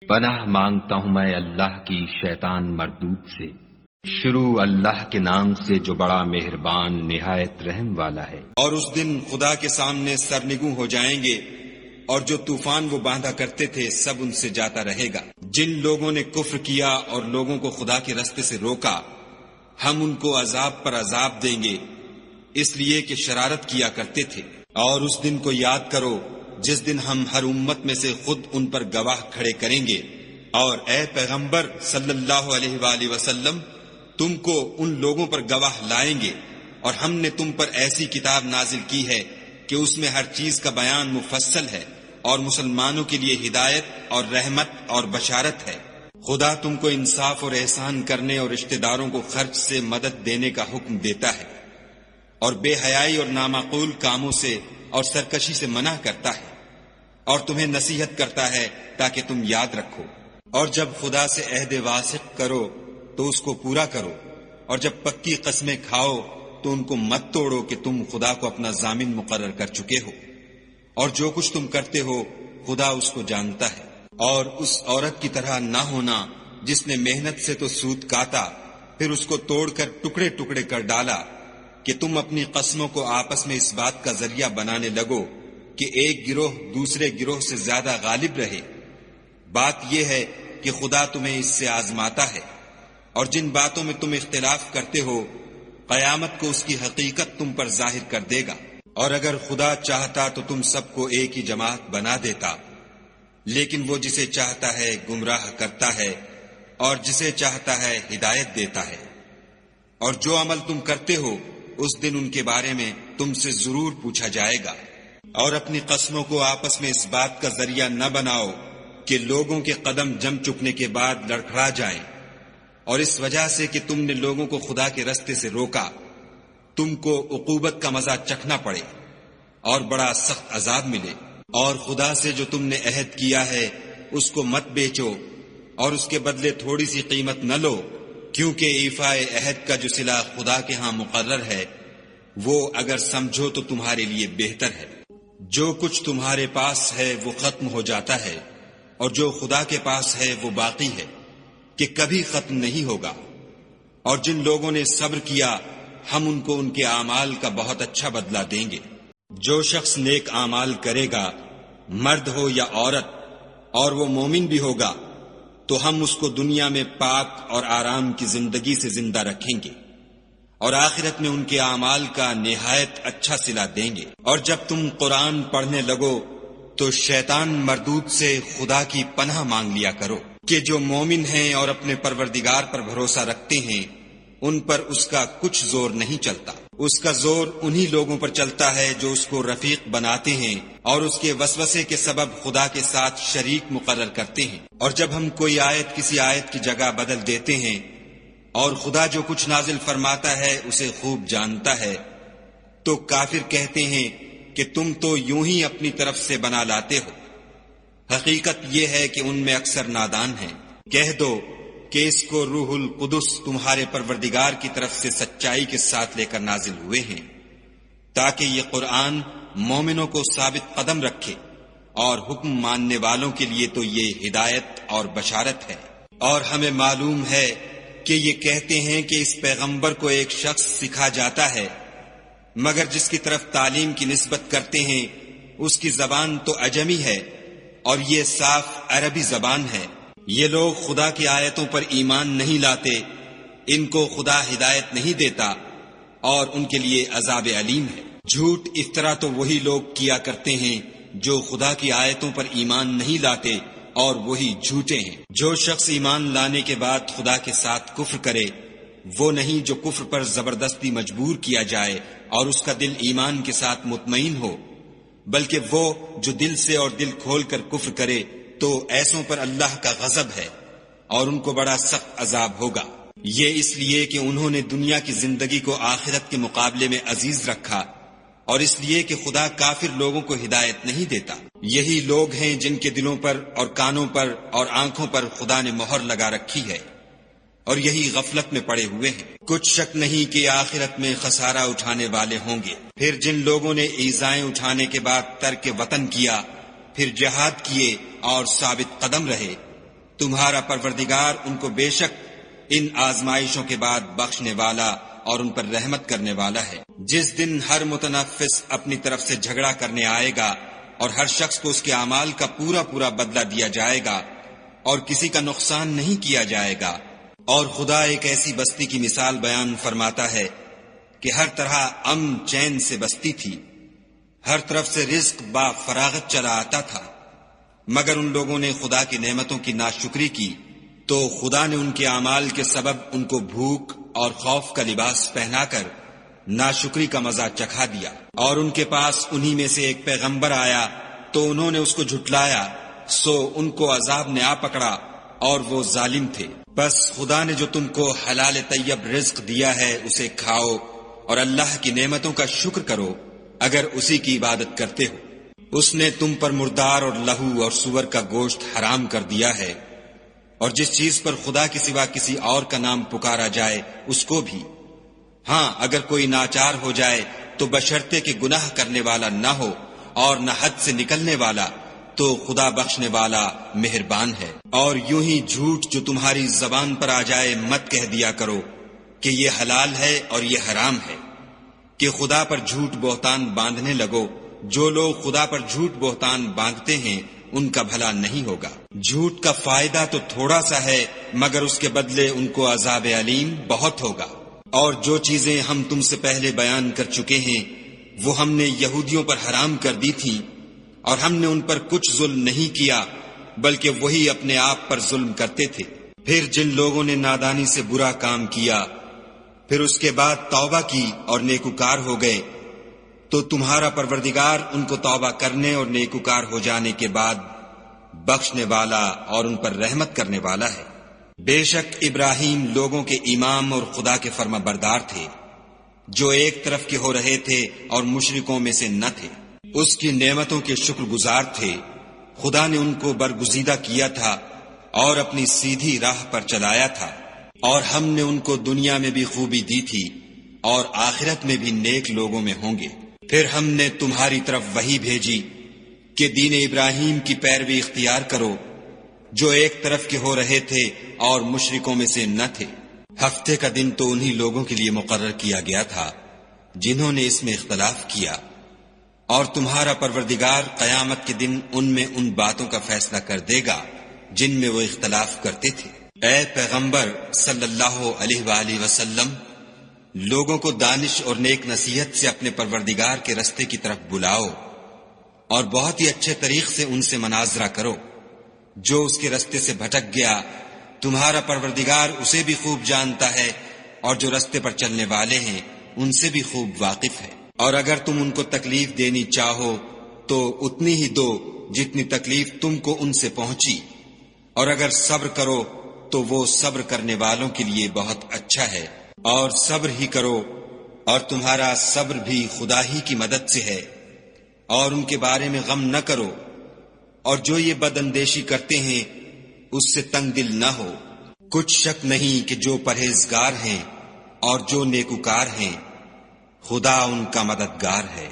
پناہ مانگتا ہوں میں اللہ کی شیطان مردود سے۔ شروع اللہ کے نام سے جو بڑا مہربان نہایت رحم والا ہے۔ اور اس دن خدا کے سامنے سرنگوں ہو جائیں گے، اور جو طوفان وہ باندھا کرتے تھے سب ان سے جاتا رہے گا۔ جن لوگوں نے کفر کیا اور لوگوں کو خدا کے رستے سے روکا، ہم ان کو عذاب پر عذاب دیں گے، اس لیے کہ شرارت کیا کرتے تھے۔ اور اس دن کو یاد کرو جس دن ہم ہر امت میں سے خود ان پر گواہ کھڑے کریں گے، اور اے پیغمبر صلی اللہ علیہ وآلہ وسلم، تم کو ان لوگوں پر گواہ لائیں گے، اور ہم نے تم پر ایسی کتاب نازل کی ہے کہ اس میں ہر چیز کا بیان مفصل ہے، اور مسلمانوں کے لیے ہدایت اور رحمت اور بشارت ہے۔ خدا تم کو انصاف اور احسان کرنے اور رشتہ داروں کو خرچ سے مدد دینے کا حکم دیتا ہے، اور بے حیائی اور نامعقول کاموں سے اور سرکشی سے منع کرتا ہے، اور تمہیں نصیحت کرتا ہے تاکہ تم یاد رکھو۔ اور جب خدا سے عہد واثق کرو تو اس کو پورا کرو، اور جب پکی قسمیں کھاؤ تو ان کو مت توڑو کہ تم خدا کو اپنا ضامن مقرر کر چکے ہو، اور جو کچھ تم کرتے ہو خدا اس کو جانتا ہے۔ اور اس عورت کی طرح نہ ہونا جس نے محنت سے تو سود کاتا، پھر اس کو توڑ کر ٹکڑے ٹکڑے کر ڈالا، کہ تم اپنی قسموں کو آپس میں اس بات کا ذریعہ بنانے لگو کہ ایک گروہ دوسرے گروہ سے زیادہ غالب رہے۔ بات یہ ہے کہ خدا تمہیں اس سے آزماتا ہے، اور جن باتوں میں تم اختلاف کرتے ہو قیامت کو اس کی حقیقت تم پر ظاہر کر دے گا۔ اور اگر خدا چاہتا تو تم سب کو ایک ہی جماعت بنا دیتا، لیکن وہ جسے چاہتا ہے گمراہ کرتا ہے، اور جسے چاہتا ہے ہدایت دیتا ہے۔ اور جو عمل تم کرتے ہو اس دن ان کے بارے میں تم سے ضرور پوچھا جائے گا۔ اور اپنی قسموں کو آپس میں اس بات کا ذریعہ نہ بناؤ کہ لوگوں کے قدم جم چکنے کے بعد لڑکھڑا جائیں، اور اس وجہ سے کہ تم نے لوگوں کو خدا کے رستے سے روکا تم کو عقوبت کا مزہ چکھنا پڑے اور بڑا سخت عذاب ملے۔ اور خدا سے جو تم نے عہد کیا ہے اس کو مت بیچو، اور اس کے بدلے تھوڑی سی قیمت نہ لو، کیونکہ ایفائے عہد کا جو صلہ خدا کے ہاں مقرر ہے وہ اگر سمجھو تو تمہارے لیے بہتر ہے۔ جو کچھ تمہارے پاس ہے وہ ختم ہو جاتا ہے، اور جو خدا کے پاس ہے وہ باقی ہے کہ کبھی ختم نہیں ہوگا۔ اور جن لوگوں نے صبر کیا ہم ان کو ان کے اعمال کا بہت اچھا بدلہ دیں گے۔ جو شخص نیک اعمال کرے گا، مرد ہو یا عورت، اور وہ مومن بھی ہوگا، تو ہم اس کو دنیا میں پاک اور آرام کی زندگی سے زندہ رکھیں گے، اور آخرت میں ان کے اعمال کا نہایت اچھا صلہ دیں گے۔ اور جب تم قرآن پڑھنے لگو تو شیطان مردود سے خدا کی پناہ مانگ لیا کرو، کہ جو مومن ہیں اور اپنے پروردگار پر بھروسہ رکھتے ہیں ان پر اس کا کچھ زور نہیں چلتا۔ اس کا زور انہی لوگوں پر چلتا ہے جو اس کو رفیق بناتے ہیں اور اس کے وسوسے کے سبب خدا کے ساتھ شریک مقرر کرتے ہیں۔ اور جب ہم کوئی آیت کسی آیت کی جگہ بدل دیتے ہیں، اور خدا جو کچھ نازل فرماتا ہے اسے خوب جانتا ہے، تو کافر کہتے ہیں کہ تم تو یوں ہی اپنی طرف سے بنا لاتے ہو۔ حقیقت یہ ہے کہ ان میں اکثر نادان ہیں۔ کہہ دو کہ اس کو روح القدس تمہارے پروردگار کی طرف سے سچائی کے ساتھ لے کر نازل ہوئے ہیں، تاکہ یہ قرآن مومنوں کو ثابت قدم رکھے، اور حکم ماننے والوں کے لیے تو یہ ہدایت اور بشارت ہے۔ اور ہمیں معلوم ہے کہ یہ کہتے ہیں کہ اس پیغمبر کو ایک شخص سکھا جاتا ہے، مگر جس کی طرف تعلیم کی نسبت کرتے ہیں اس کی زبان تو عجمی ہے اور یہ صاف عربی زبان ہے۔ یہ لوگ خدا کی آیتوں پر ایمان نہیں لاتے، ان کو خدا ہدایت نہیں دیتا، اور ان کے لیے عذاب علیم ہے۔ جھوٹ افطرا تو وہی لوگ کیا کرتے ہیں جو خدا کی آیتوں پر ایمان نہیں لاتے اور وہی جھوٹے ہیں۔ جو شخص ایمان لانے کے بعد خدا کے ساتھ کفر کرے وہ نہیں جو کفر پر زبردستی مجبور کیا جائے اور اس کا دل ایمان کے ساتھ مطمئن ہو، بلکہ وہ جو دل سے اور دل کھول کر کفر کرے تو ایسوں پر اللہ کا غضب ہے اور ان کو بڑا سخت عذاب ہوگا۔ یہ اس لیے کہ انہوں نے دنیا کی زندگی کو آخرت کے مقابلے میں عزیز رکھا، اور اس لیے کہ خدا کافر لوگوں کو ہدایت نہیں دیتا۔ یہی لوگ ہیں جن کے دلوں پر اور کانوں پر اور آنکھوں پر خدا نے مہر لگا رکھی ہے، اور یہی غفلت میں پڑے ہوئے ہیں۔ کچھ شک نہیں کہ آخرت میں خسارہ اٹھانے والے ہوں گے۔ پھر جن لوگوں نے ایذائیں اٹھانے کے بعد ترک وطن کیا، پھر جہاد کیے اور ثابت قدم رہے، تمہارا پروردگار ان کو بے شک ان آزمائشوں کے بعد بخشنے والا اور ان پر رحمت کرنے والا ہے۔ جس دن ہر متنفس اپنی طرف سے جھگڑا کرنے آئے گا اور ہر شخص کو اس کے اعمال کا پورا پورا بدلہ دیا جائے گا اور کسی کا نقصان نہیں کیا جائے گا۔ اور خدا ایک ایسی بستی کی مثال بیان فرماتا ہے کہ ہر طرح امن چین سے بستی تھی، ہر طرف سے رزق با فراغت چلا آتا تھا، مگر ان لوگوں نے خدا کی نعمتوں کی ناشکری کی تو خدا نے ان کے اعمال کے سبب ان کو بھوک اور خوف کا لباس پہنا کر ناشکری کا مزہ چکھا دیا۔ اور ان کے پاس انہی میں سے ایک پیغمبر آیا تو انہوں نے اس کو جھٹلایا، سو ان کو عذاب نے آ پکڑا اور وہ ظالم تھے۔ بس خدا نے جو تم کو حلال طیب رزق دیا ہے اسے کھاؤ اور اللہ کی نعمتوں کا شکر کرو اگر اسی کی عبادت کرتے ہو۔ اس نے تم پر مردار اور لہو اور سور کا گوشت حرام کر دیا ہے، اور جس چیز پر خدا کے سوا کسی اور کا نام پکارا جائے اس کو بھی۔ ہاں اگر کوئی ناچار ہو جائے تو بشرطے کہ گناہ کرنے والا نہ ہو اور نہ حد سے نکلنے والا، تو خدا بخشنے والا مہربان ہے۔ اور یوں ہی جھوٹ جو تمہاری زبان پر آ جائے مت کہہ دیا کرو کہ یہ حلال ہے اور یہ حرام ہے، کہ خدا پر جھوٹ بہتان باندھنے لگو۔ جو لوگ خدا پر جھوٹ بہتان باندھتے ہیں ان کا بھلا نہیں ہوگا۔ جھوٹ کا فائدہ تو تھوڑا سا ہے مگر اس کے بدلے ان کو عذاب علیم بہت ہوگا۔ اور جو چیزیں ہم تم سے پہلے بیان کر چکے ہیں وہ ہم نے یہودیوں پر حرام کر دی تھیں، اور ہم نے ان پر کچھ ظلم نہیں کیا بلکہ وہی اپنے آپ پر ظلم کرتے تھے۔ پھر جن لوگوں نے نادانی سے برا کام کیا پھر اس کے بعد توبہ کی اور نیکوکار ہو گئے تو تمہارا پروردگار ان کو توبہ کرنے اور نیکوکار ہو جانے کے بعد بخشنے والا اور ان پر رحمت کرنے والا ہے۔ بے شک ابراہیم لوگوں کے امام اور خدا کے فرما بردار تھے، جو ایک طرف کے ہو رہے تھے اور مشرکوں میں سے نہ تھے۔ اس کی نعمتوں کے شکر گزار تھے۔ خدا نے ان کو برگزیدہ کیا تھا اور اپنی سیدھی راہ پر چلایا تھا، اور ہم نے ان کو دنیا میں بھی خوبی دی تھی اور آخرت میں بھی نیک لوگوں میں ہوں گے۔ پھر ہم نے تمہاری طرف وحی بھیجی کہ دین ابراہیم کی پیروی اختیار کرو، جو ایک طرف کے ہو رہے تھے اور مشرکوں میں سے نہ تھے۔ ہفتے کا دن تو انہی لوگوں کے لیے مقرر کیا گیا تھا جنہوں نے اس میں اختلاف کیا، اور تمہارا پروردگار قیامت کے دن ان میں ان باتوں کا فیصلہ کر دے گا جن میں وہ اختلاف کرتے تھے۔ اے پیغمبر صلی اللہ علیہ وآلہ وسلم، لوگوں کو دانش اور نیک نصیحت سے اپنے پروردگار کے رستے کی طرف بلاؤ، اور بہت ہی اچھے طریق سے ان سے مناظرہ کرو۔ جو اس کے رستے سے بھٹک گیا تمہارا پروردگار اسے بھی خوب جانتا ہے، اور جو رستے پر چلنے والے ہیں ان سے بھی خوب واقف ہے۔ اور اگر تم ان کو تکلیف دینی چاہو تو اتنی ہی دو جتنی تکلیف تم کو ان سے پہنچی، اور اگر صبر کرو تو وہ صبر کرنے والوں کے لیے بہت اچھا ہے۔ اور صبر ہی کرو، اور تمہارا صبر بھی خدا ہی کی مدد سے ہے، اور ان کے بارے میں غم نہ کرو، اور جو یہ بد اندیشی کرتے ہیں اس سے تنگ دل نہ ہو۔ کچھ شک نہیں کہ جو پرہیزگار ہیں اور جو نیکوکار ہیں خدا ان کا مددگار ہے۔